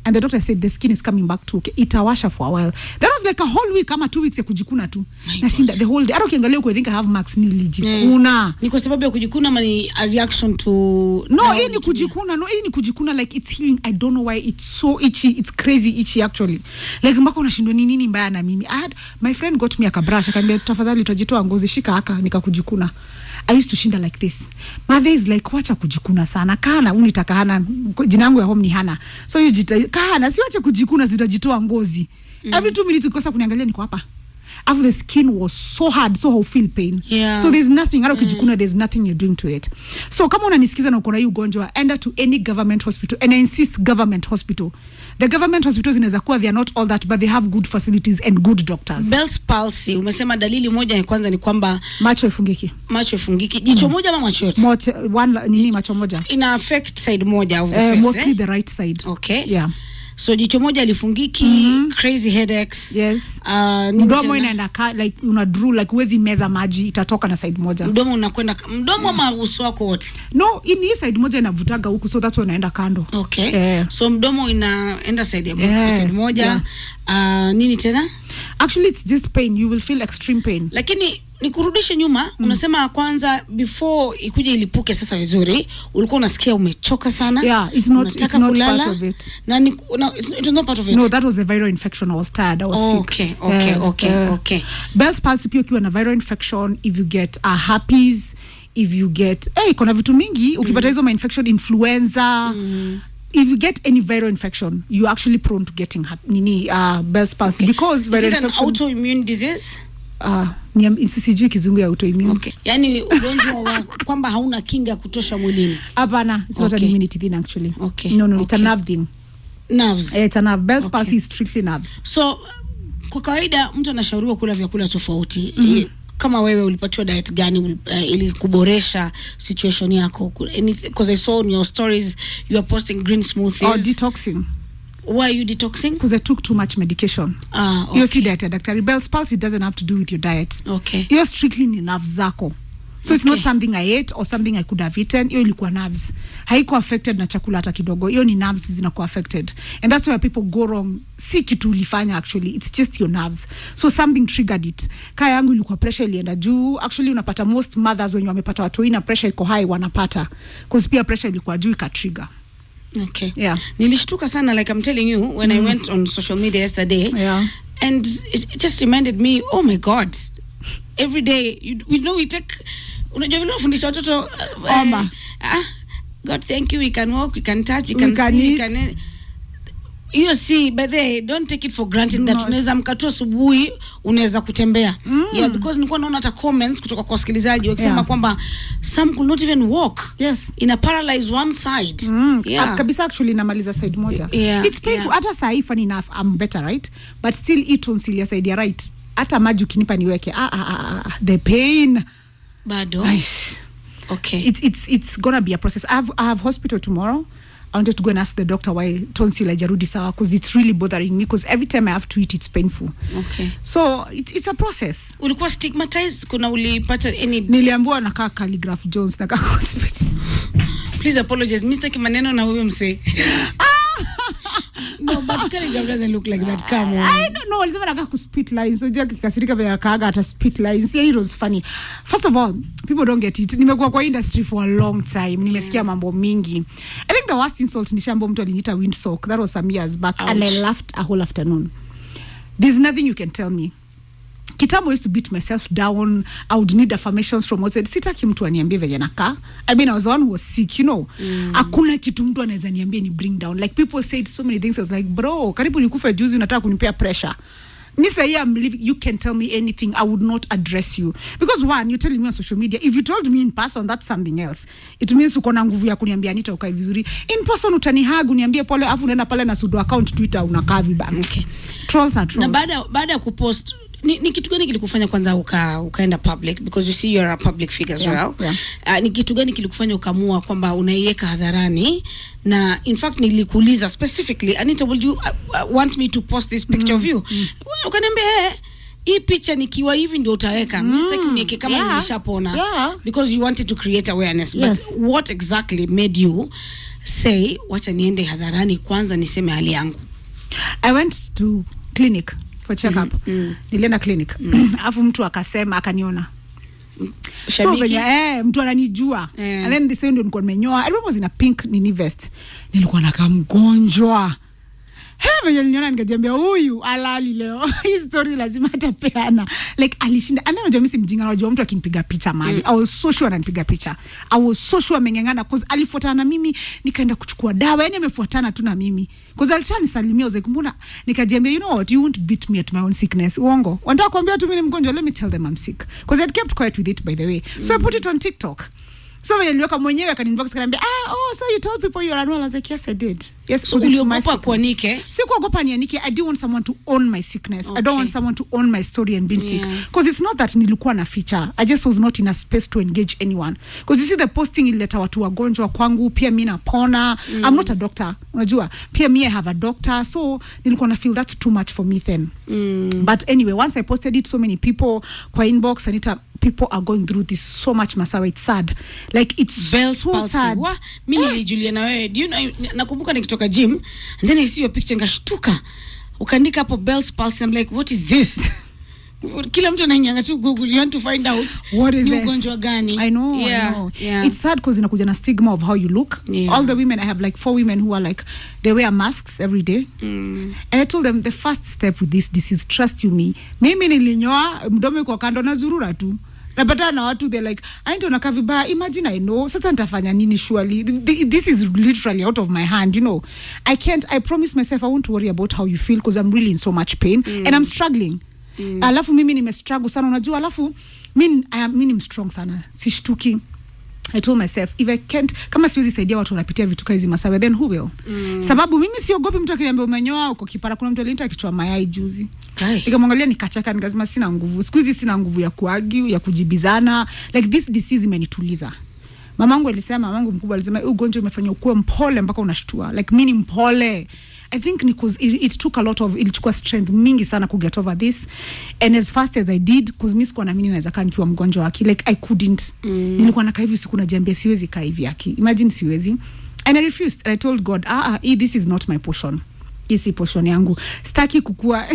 And the doctor said the skin is coming back to okay. Itawasha for a while. That was like a whole week ama 2 weeks ya kujikuna tu. Nashinda the whole day. Hata ukiangalia uko, I think I have marks, nilijikuna. Ni kwa sababu ya kujikuna ama ni a reaction to... No, hii ni kujikuna. No, hii ni kujikuna, like it's healing. I don't know why it's so itchy. It's crazy itchy actually. Like mpaka unashindwa nini mbaya na mimi. My friend got me a brush. Akaniambia tafadhali utajitoa ngozi, shika haka, nikakujikuna. I used to shinda like this. Mother is like, wacha kujikuna sana. Kana unitaka Hana, jina yangu ya home ni Hana. So you Kana, si wacha kujikuna, zitajitoa ngozi. Every 2 minutes ukikosa kuniangalia niko hapa. after the skin was so hard, so feel pain. Yeah. So there's nothing, there's nothing you're doing to it. So kama unanisikiza na uko na ugonjwa, enda to any government hospital, and I insist government hospital. The government hospitals inaweza kuwa they are not all that, but they have good facilities and good doctors. Bell's palsy, umesema dalili moja ya kwanza ni kwamba macho ifungiki. Jicho moja ama macho yote? Macho moja. Ina affect side moja of the face. Mostly the right side. Okay. Yeah. So jicho moja lifungiki, crazy headaches. Yes. Mdomo inaenda like una drool, like uwezi meza maji, itatoka na side moja. Mdomo unakwenda mdomo ama uso wako wote? No, hii side moja inavutaga huku, so that's why inaenda kando. Okay. So mdomo inaenda side moja. Nini tena? Actually it's just pain, you will feel extreme pain. Lakini nikurudishe nyuma, unasema kwanza before ikuje ilipuke sasa vizuri, ulikuwa unasikia umechoka sana. Yeah, it's not part of it. It was not part of it. No, that was a viral infection. I was tired, I was sick. Okay. Bell's palsy pia ukiwa na viral infection, if you get herpes, if you get kuna vitu mingi, ukipata hizo infection, influenza, if you get any viral infection, you're actually prone to getting Bell's palsy, because viral infection. Is it an autoimmune disease? Sijui kizungu ya autoimmune. Okay. Yani ugonjwa wa kwamba hauna kinga kutosha mwilini. Hapana, it's not an immunity thing actually. Okay. No, it's a nerve thing. Nerves. It's a nerve. Bell's palsy is strictly nerves. So kwa kawaida mtu anashauriwa kula vyakula tofauti. Kama wewe ulipatiwa diet gani ili kuboresha situation yako? Because I saw in your stories you are posting green smoothies. Or detoxing. Why are you detoxing? Because I took too much medication. Okay. You see that, Dr. Bell's palsy doesn't have to do with your diet. Okay. You're strictly in nerves zako. So it's not something I ate or something I could have eaten. Hiyo ilikuwa nerves. Haiko affected na chakula hata kidogo. Hiyo ni nerves zinakuwa affected. And that's where people go wrong. Si kitu ulifanya actually. It's just your nerves. So something triggered it. Kaya yangu ilikuwa pressure ilienda juu. Actually unapata most mothers when wamepata watoi na pressure iko high wanapata. Because pia pressure ilikuwa juu ikatrigger. Okay. Yeah. Nilishtuka sana, like I'm telling you, when I went on social media yesterday. Yeah. And it just reminded me, oh my God, every day, we take, unajua vile unafundisha watoto, God thank you, we can walk, we can touch, we can see, we can... You see, but they don't take it for granted that unaweza mkatua asubuhi unaweza kutembea. Yeah, because nilikuwa naona hata comments kutoka kwa wasikilizaji wakisema kwamba some could not even walk. Yes. Ina paralyze one side. Yeah. Kabisa actually inamaliza side moja. Yeah. It's painful. Hata saa hii funny enough I'm better, right? But still eat tonsil ya side ya right. Hata maji ukinipa niweke. The pain. Bado. Okay. It's gonna be a process. I have hospital tomorrow. I wanted to go and ask the doctor why tonsil haijarudi sawa, because it's really bothering me, because every time I have to eat it's painful. Okay. So it's a process. Ulikuwa stigmatized? Kuna ulipata any... Niliambiwa nakaa Calligraph Jones, nakaa hospital. Please apologize. Mr. Kimaneno na wewe mse. No, but Calligraph doesn't look like that. Come on. I don't know. Alisema nakaa ku spit lines. So jua kikasirika vya kaaga ata spit lines. Yeah, it was funny. First of all, people don't get it. Nimekuwa kwa industry for a long time. Nimesikia mambo mingi. I think the worst insult ni shambo mtu aliniita windsock. That was some years back. Ouch. And I laughed a whole afternoon. There's nothing you can tell me. Kitambo used to beat myself down. I would need affirmations from outside. Sitaki mtu aniambie venye nakaa. I mean, I was the one who was sick, you know. Hakuna kitu mtu anaweza niambia ni bring down. Like people said so many things. I was like, bro, karibu nikufe juzi unataka kunipea pressure. Me say, I'm living. You can tell me anything. I would not address you. Because one, you're telling me on social media. If you told me in person, that's something else. It means uko na nguvu ya kuniambia Annitah ukae vizuri. In person utanihag uniambie pole afu unaenda pale na sudo account Twitter unakaa vibaya. Okay. Trolls are trolls. Na baada ya kupost ni kitu gani kilikufanya kwanza ukaenda public, because you see you're a public figure as well? Yeah. Ni kitu gani kilikufanya ukamua kwamba unaiweka hadharani? Na in fact nilikuuliza specifically, Annitah, would you want me to post this picture of you? Ukaniambia hii picha nikiwa hivi ndio utaweka. Mistake uniweke kama nimeshapona. Because you wanted to create awareness. Yes. But what exactly made you say wacha niende hadharani kwanza niseme hali yangu? I went to clinic for check up. Nilienda clinic. Afu mtu akasema akaniona. Shabiki? So mtu ananijua. And then the same ndio nilikuwa nimenyoa. I was in a pink nini vest. Nilikuwa nakaa mgonjwa. Hewe niliona nikajambia huyu alali leo. Hii story lazima atapeana. Like alishinda. And then unajua mimi si mjinga, unajua mtu akinipiga picha mahali. I was so sure ananipiga picha. I was so sure amengangana cause alifuatana na mimi, nikaenda kuchukua dawa. Yaani amefuatana tu na mimi. Cause alishanisalimia uze kumbona. Nikajambia, you know what, you won't beat me at my own sickness. Uongo. Wanataka kuambia tu mimi ni mgonjwa, let me tell them I'm sick. Cause I kept quiet with it, by the way. So I put it on TikTok. So when niliweka mwenyewe akaninbox akaniambia, so you told people you're unwell. I was like, yes, I did. Yes, so uliogopa kuanike? Sikuogopa nianike. I do want someone to own my sickness. Okay. I don't want someone to own my story and being sick. Because it's not that nilikuwa na feature. I just was not in a space to engage anyone. Because you see the posting ilileta watu wagonjwa kwangu, pia mimi napona. I'm not a doctor. Unajua? Pia mimi I have a doctor. So nilikuwa na feel that's too much for me then. But anyway, once I posted it, so many people kwa inbox, Annitah, people are going through this so much, Masawa. It's sad. Like it's Bell's so palsy. sad. Mimi nilijulia na wewe. Do you know, nakumbuka nikitoka gym and then I see your picture ngashtuka. Ukaandika hapo Bell's palsy. I'm like, what is this? Kila mtu anaingia tu Google, you want to find out what is this ugonjwa gani. I know. Yeah. It's sad because inakuja na stigma of how you look. All the women, I have like 4 women who are like, they wear masks every day. And I told them the first step with this disease, trust you me, mimi nilinyoa mdomo kwa kando na zurura tu. Napata na watu, they're like, ain't unaka vibaya. Imagine I know. Sasa nitafanya nini surely? This is literally out of my hand, you know. I promise myself I won't worry about how you feel because I'm really in so much pain and I'm struggling. Alafu mimi nimestruggle sana, unajua. Alafu mimi ni strong sana. Sishtuki. I told myself, if I can't, kama siwezi saidia watu wanapitia vitu hizi, Masawa, then who will? Sababu mimi siogopi mtu akiniambia umenyoa uko kipara. Kuna mtu alinita kichwa mayai juzi. Nikamwangalia nikacheka, nikasema sina nguvu. Siku hizi sina nguvu ya kuargue, ya kujibizana. Like this disease imenituliza. Mamangu mkubwa alisema ugonjwa umefanya ukue mpole mpaka unashtua. Like mimi ni mpole. I think because it took a lot of, ilichukua strength mingi sana to get over this. And as fast as I did, because mimi sikuwa naamini naweza kaa nikiwa mgonjwa waki. Like I couldn't. Nilikuwa nakaa hivi usiku najiambia siwezi kaa hivi yaki. Imagine siwezi. And I refused. And I told God, this is not my portion. Isi portion yangu. Sitaki kukua.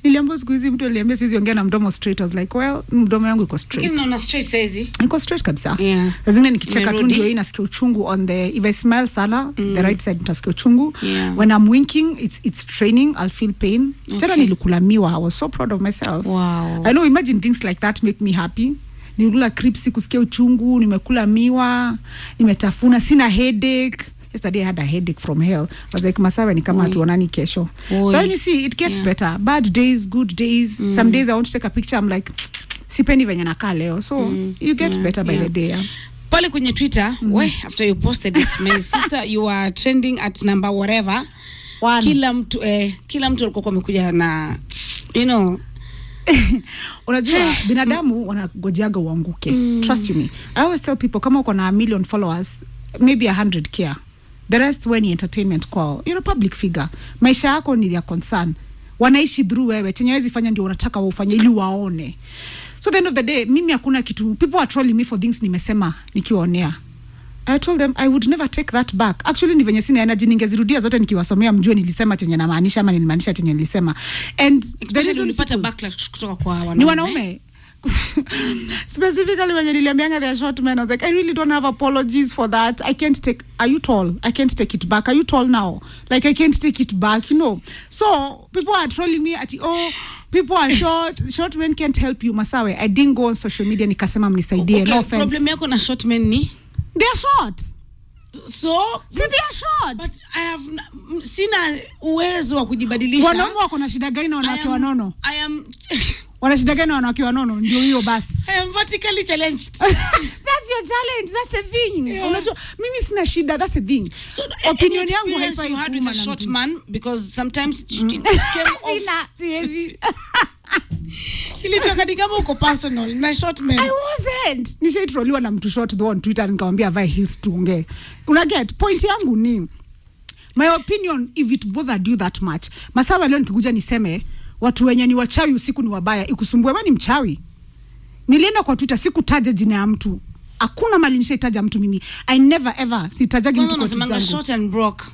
Niliambiwa siku hizi mtu aliambia siwezi ongea na mdomo straight. I was like, well, mdomo yangu iko straight. Unaona straight saizi? Iko straight kabisa. Sasa zingine nikicheka tu ndio nasikia uchungu on the, if I smile sana, the right side nitasikia uchungu. When I'm winking, it's training, I'll feel pain. Tena nilikula miwa. I was so proud of myself. Wow. I know, imagine things like that make me happy. Nilikula crips kusikia uchungu, nimekula miwa, nimetafuna, sina headache. Yesterday I had a headache from hell. I was like, Masawa, ni kama tuonani kesho. But you see, it gets better. Bad days, good days. Some days I want to take a picture, I'm like, sipendi venye nakaa leo. So you get better by the day. Pale kwenye Twitter, after you posted it, my sister, you are trending at number whatever. Kila mtu alikuwa amekuja na, you know, unajua binadamu wanagojeaga uanguke. Trust you me. I always tell people, kama uko na 1 million followers, maybe 100 care. The rest when entertainment call. You're a public figure. Maisha yako ni their concern. Wanaishi through wewe. Chenye wezi fanya ndio wanataka wafanye ili waone. So at the end of the day, mimi hakuna kitu. People are trolling me for things nimesema nikiwaonea. I told them I would never take that back. Actually ni venye sina energy, ningezirudia zote nikiwasomea mjue nilisema chenye na maanisha ama nilimaanisha chenye nilisema. And there is ulipata backlash kutoka kwa wanaume. Ni wanaume. Specifically when niliambianga they are short men, I was like, I really don't have apologies for that. I can't take, are you tall? I can't take it back. Are you tall now? Like I can't take it back, you know. So people are trolling me at, people are short men can't help you. Masawa, I didn't go on social media nikasema mnisaidie. No offense. Problem yako na short men ni? They are short. So see, they are short. But I have sina uwezo wa kujibadilisha. Wanaume wako na shida gani na wanawake wanono? Wana shida gani wanawake wanono? Ndio hiyo basi. I am vertically challenged. That's your challenge. That's a thing. Unajua mimi sina shida. That's a thing. So opinion yangu haifai you had with a short man, because sometimes it came off. Siwezi. Ilitoka ni kama uko personal na short man. I wasn't. Nishaitroliwa na mtu short though on Twitter, nikamwambia vae heels tuongee. Unaget point yangu ni, my opinion, if it bothered you that much, Masawa leo nikikuja niseme watu wenye ni wachawi usiku ni wabaya, ikusumbue wewe ni mchawi. Nilienda kwa Twitter, sikutaja jina ya mtu. Hakuna mali nishaitaja mtu mimi. I never ever sitajagi mtu kwa Twitter. Unasema short and broke.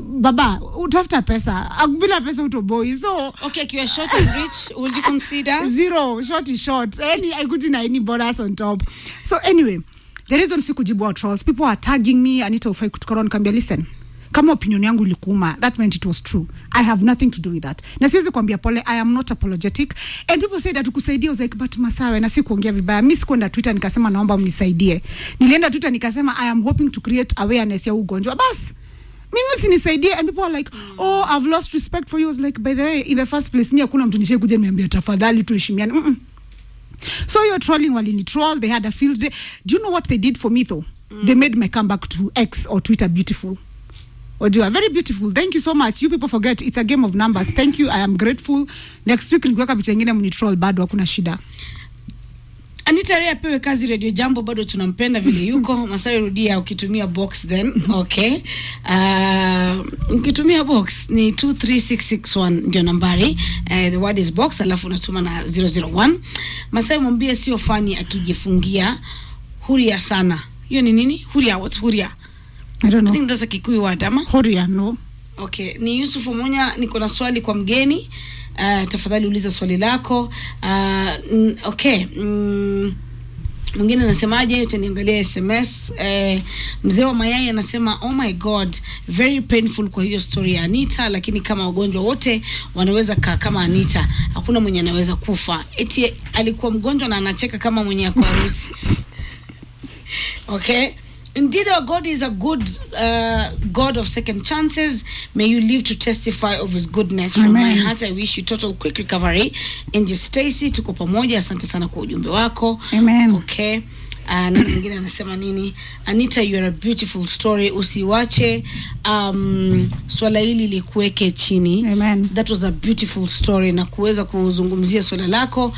Baba, utafuta pesa. Bila pesa utoboi. So okay, if you are short and rich, would you consider? Zero. Short is short. I couldn't any bonus on top. So anyway, the reason sikujibu wa trolls, people are tagging me, Annitah ufai kutukana, nikamwambia listen. Kama opinion yangu ilikuuma, that meant it was true. I have nothing to do with that. Na siwezi kuambia pole, I am not apologetic. And people say that tukusaidia, I was like, but Masawe, na si kuongea vibaya. Mimi sikuenda Twitter nikasema naomba mnisaidie. Nilienda Twitter nikasema I am hoping to create awareness ya ugonjwa. Bas, mimi usinisaidie. And people are like, oh, I've lost respect for you. I was like, by the way, in the first place, mimi hakuna mtu nishaye kuja niambia tafadhali tuheshimiane. So you're trolling walini troll. They had a field day. Do you know what they did for me though? They made my comeback to X or Twitter beautiful. Ojua, very beautiful. Thank you so much. You people forget it's a game of numbers. Thank you. I am grateful. Next week nikiweka picha nyingine mnitroll bado hakuna shida. Annitah Raey apewe kazi Radio Jambo, bado tunampenda vile yuko. Masawe rudia ukitumia box then. Okay. Ukitumia box ni 23661 ndio nambari. The word is box, alafu unatuma na 001. Masawe mwambie sio fani akijifungia huria sana. Hiyo ni nini? Huria, what's huria? I don't know. I think that's a Kikuyu word, ama? Huria, no. Okay, ni Yusuf Monya, niko na swali kwa mgeni. Tafadhali uliza swali lako. Okay. Mwingine anasemaje? Utaniangalia SMS. Mzee wa mayai anasema, oh my god, very painful kwa hiyo story ya Annitah, lakini kama wagonjwa wote wanaweza kama Annitah, hakuna mwenye anaweza kufa. Eti alikuwa mgonjwa na anacheka kama mwenye ako harusi. Okay. Indeed, our God is a good God of second chances. May you live to testify of his goodness. From my heart, I wish you total quick recovery. Angel Stacy, tuko pamoja. Asante sana kwa ujumbe wako. Amen. Okay. Na mwingine anasema nini? Annitah, you are a beautiful story. Usiwache swala hili likuweke chini. Amen. That was a beautiful story, na kuweza kuzungumzia swala lako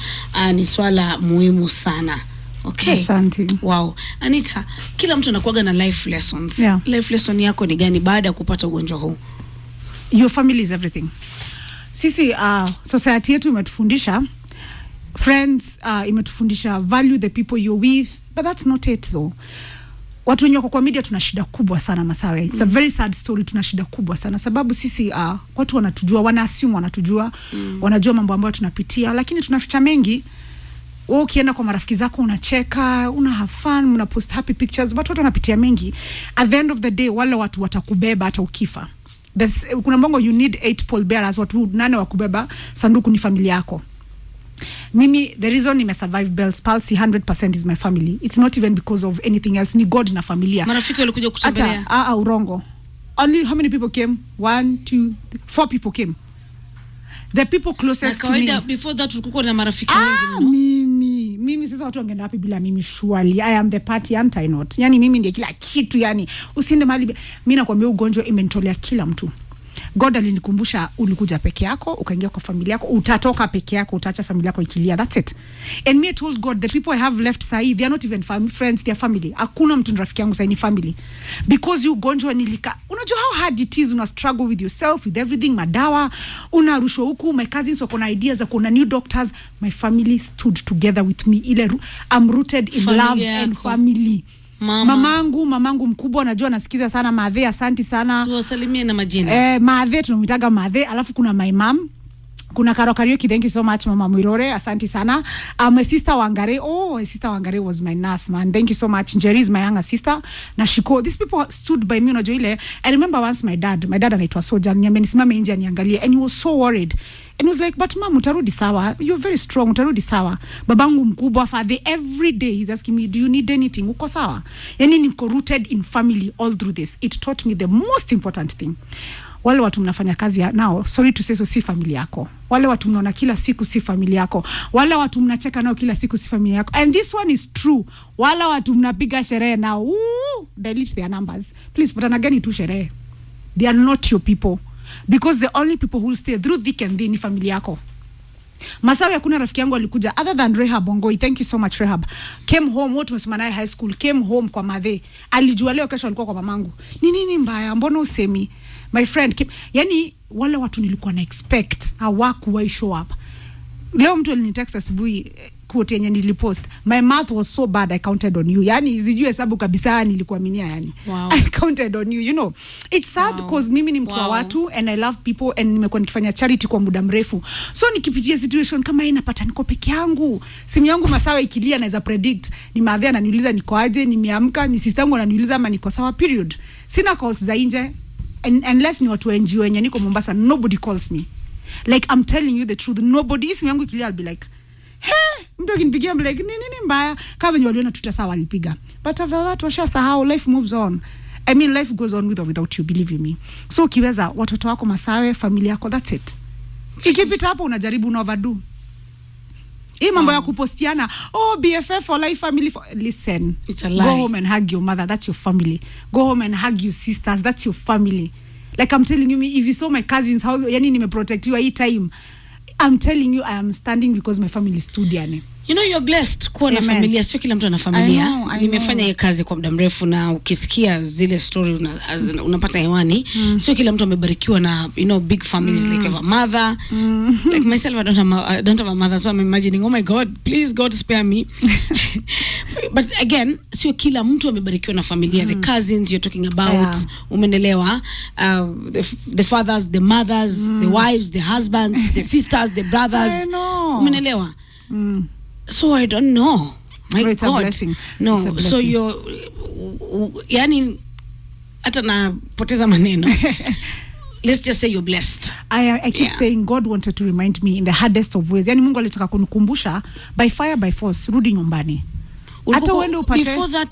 ni swala muhimu sana. Okay. Asante. Wow. Annitah, kila mtu anakuaga na life lessons. Yeah. Life lesson yako ni gani baada ya kupata ugonjwa huu? Your family is everything. Sisi society yetu imetufundisha, friends imetufundisha value the people you're with, but that's not it though. Watu wenye kwa media tuna shida kubwa sana Masawe. It's a very sad story, tuna shida kubwa sana sababu sisi watu wanatujua, wana-assume wanatujua, wanajua mambo ambayo tunapitia, lakini tunaficha mengi. Wewe ukienda kwa marafiki zako unacheka, una have fun, mna post happy pictures, but watu wanapitia mengi. At the end of the day, wale watu watakubeba hata ukifa. Kuna mbongo, you need 8 pallbearers, watu 8 wakubeba, sanduku ni familia yako. Mimi, the reason nime survive Bell's palsy 100% is my family. It's not even because of anything else, ni God na familia. Marafiki walikuja kutembelea? Urongo. Only how many people came? 1, 2, 4 people came. The people closest to me. Before that ulikuwa na marafiki wengi, no? Mimi sasa watu wangeenda wapi bila mimi? Surely I am the party, am I not? Yani mimi ndiye kila kitu, yani usiende mahali. Mimi nakwambia ugonjwa imenitolea kila mtu. God alinikumbusha, ulikuja peke yako, ukaingia kwa familia yako, utatoka peke yako, utaacha familia yako ikilia. That's it. And me, I told God, the people I have left sahi, they are not even friends, they are family. Hakuna mtu rafiki yangu sahi, ni family. Because you ugonjwa nilika. Unajua how hard it is, una struggle with yourself, with everything, madawa, unarushwa huku, my cousins wako na ideas, wako na new doctors. My family stood together with me. I'm rooted in love and family. Mamangu mkubwa, najua nasikiza sana, Mathe, asante sana. So wasalimie na majina. Mathe, tunamwitaga Mathe. Alafu kuna my mom, kuna Karo Karaoke, thank you so much Mama Mwirore, asante sana. My sister Wangare, my sister Wangare was my nurse, man, thank you so much. Njeri is my younger sister. Na Shiko, these people stood by me, unajua ile. I remember once my dad anaitwa Soja, nimesimama nje aniangalie, and he was so worried. And he was like, but mom, utarudi sawa, you're very strong, utarudi sawa. Babangu mkubwa, father, every day he's asking me, do you need anything? Uko sawa? Yani niko rooted in family all through this. It taught me the most important thing. Wale watu mnafanya kazi nao, sorry to say so, si familia yako. Wale watu mnaona kila siku, si familia yako. Wale watu mnacheka nao kila siku, si familia yako. And this one is true. Wale watu mnapiga sherehe nao, delete their numbers. Please, but anagani tu sherehe. They are not your people. Because the only people who will stay through thick and thin ni familia yako. Masawe, hakuna rafiki yangu alikuja other than Rehab Ongoi, thank you so much Rehab. Came home, wote tumesoma naye high school, came home kwa Mathe. Alijua leo kesho alikuwa kwa mamangu. Ni nini mbaya? Mbona usemi? My friend, yani wale watu nilikuwa na expect hawakuwa show up. Leo mtu alinitext asubuhi quote yenye nilipost, my math was so bad I counted on you. Yani sijui hesabu kabisa, nilikuaminia yani. Wow. I counted on you, you know. It's sad because mimi ni mtu wa watu and I love people and nimekuwa nikifanya charity kwa muda mrefu. So nikipitia situation kama hii napata niko peke yangu. Simu yangu Masawe ikilia naweza predict ni Mathe ananiuliza niko aje, nimeamka, ni sister yangu ananiuliza ama niko sawa, period. Sina calls za nje. unless ni watu NGO wenye niko Mombasa, nobody calls me. Like I'm telling you the truth, nobody is yangu ikilia, I'll be like, hey, mtu akinipigia, I'm like, nini mbaya, kama wenye waliona tutasa walipiga. But after that washasahau, life moves on. I mean, life goes on with or without you, believe me. So ukiweza watoto wako Masawe, familia yako, that's it. Ikipita hapo unajaribu una overdo. Hii mambo ya kupostiana, BFF for life, family for... Listen, it's a lie. Go home and hug your mother, that's your family. Go home and hug your sisters, that's your family. Like I'm telling you, if you saw my cousins, how yani nimeprotect you hii time, I'm telling you, I am standing because my family stood yani. You know, you're blessed kuwa na familia, sio kila mtu ana familia. Nimefanya hiyo kazi kwa muda mrefu, na ukisikia zile story unapata hewani, sio kila mtu amebarikiwa na, you know, big families like a mother. Like myself, I don't have a mother, so I'm imagining, oh my God, please God spare me. But again, sio kila mtu amebarikiwa na familia. The cousins you're talking about, umenelewa, the fathers, the mothers, the wives, the husbands, the sisters, the brothers. Umenelewa. So I don't know. My God. A blessing. No. It's a blessing. So you're yani hata na poteza maneno. Let's just say you're blessed. I keep saying God wanted to remind me in the hardest of ways. Yani Mungu alitaka kunikumbusha by fire by force, rudi nyumbani. Hata uende upate.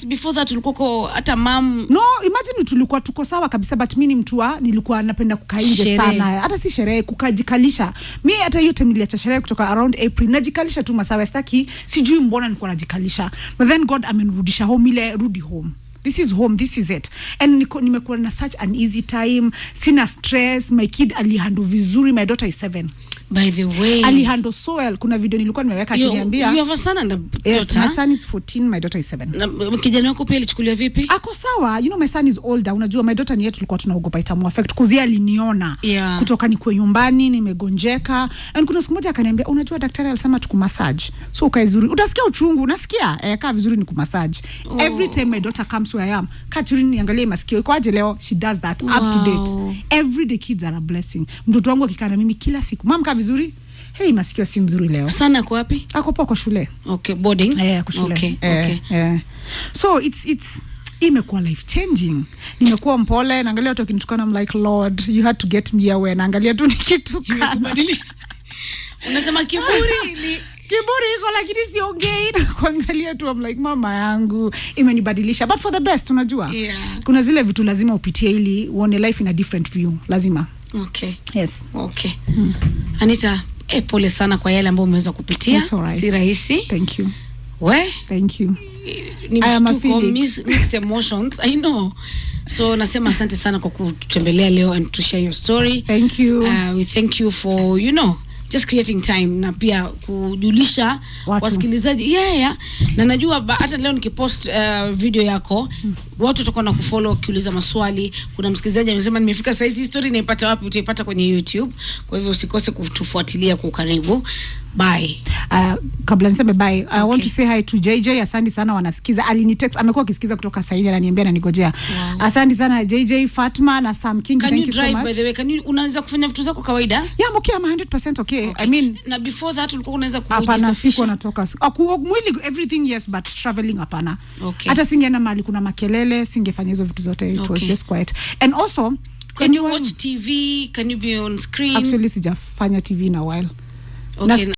Before that ulikuwa hata mam. No, imagine tulikuwa tuko sawa kabisa, but mimi ni mtu nilikuwa napenda kukaa nje sana. Hata si sherehe, kukajikalisha. Mimi hata hiyo time niliacha sherehe kutoka around April, najikalisha tu Masawe, staki, sijui mbona nilikuwa najikalisha. But then God amenirudisha home, ile rudi home. This is home, this is it. And nimekuwa na such an easy time, sina stress, my kid alihandle vizuri, my daughter is 7. By the way, alihandle so well. Kuna video nilikuwa nimeweka akiniambia. You have a son and a daughter? Yes, my son is 14, my daughter is 7. Na kijana wako pia alichukulia vipi? Ako sawa. You know, my son is older. Unajua my daughter ni yetu tulikuwa tunaogopa itamu affect. Kuzia aliniona. Kutoka nikuwe nyumbani, nimegonjeka. And kuna siku moja akaniambia, unajua daktari alisema tukumassage. So ukae vizuri. Utasikia uchungu, unasikia? Kaa vizuri nikumassage. Every time my daughter comes where I am, Catherine niangalie masikio. Ilikuaje leo? She does that up to date. Every day kids are a blessing. Mtoto wangu akikaa na mimi kila siku, mama kaa vizuri. Hey, masikio si mzuri leo. Sana kwa wapi? Ako kwa shule. Okay, boarding. Kwa shule. Okay. So it's imekuwa life changing. Nimekuwa mpole, naangalia watu wakinitukana, I'm like, Lord, you had to get me away. Naangalia tu nikitukana. Kubadilisha. Unasema kiburi iko lakini siongei, na kuangalia tu, I'm like, mama yangu imenibadilisha, but for the best, unajua. Kuna zile vitu lazima upitie ili uone life in a different view, lazima. Okay. Yes. Okay. Annitah, pole sana kwa yale ambayo umeweza kupitia. Si rahisi. Thank you. Thank you. I am mixed emotions. I know. So nasema asante sana kwa kutembelea leo and to share your story. Thank you. We thank you for, you know, just creating time na pia kujulisha wasikilizaji. Na najua hata leo nikipost video yako, watu watakuwa na kufollow kiuliza maswali. Kuna msikilizaji amesema nimefika sasa hizi story naipata wapi? Utaipata kwenye YouTube. Kwa hivyo usikose kutufuatilia kwa karibu. Bye. Kabla niseme bye, I want to say hi to JJ. Asante sana wanasikiza. Alinitext, amekuwa akisikiza kutoka Saidi, ananiambia na nigojea. Asante sana JJ, Fatma na Sam King. Thank you so much. By the way, unaanza kufanya vitu zako kawaida? Yeah, I'm okay, I'm 100% okay. I mean, na before that ulikuwa unaweza hapana, siko natoka. Mwili everything yes, but traveling hapana. Hata singeenda mahali kuna makelele, singefanya hizo vitu zote. It was just quiet. And also, can you watch TV? Can you be on screen? Actually sijafanya TV in a while. Okay,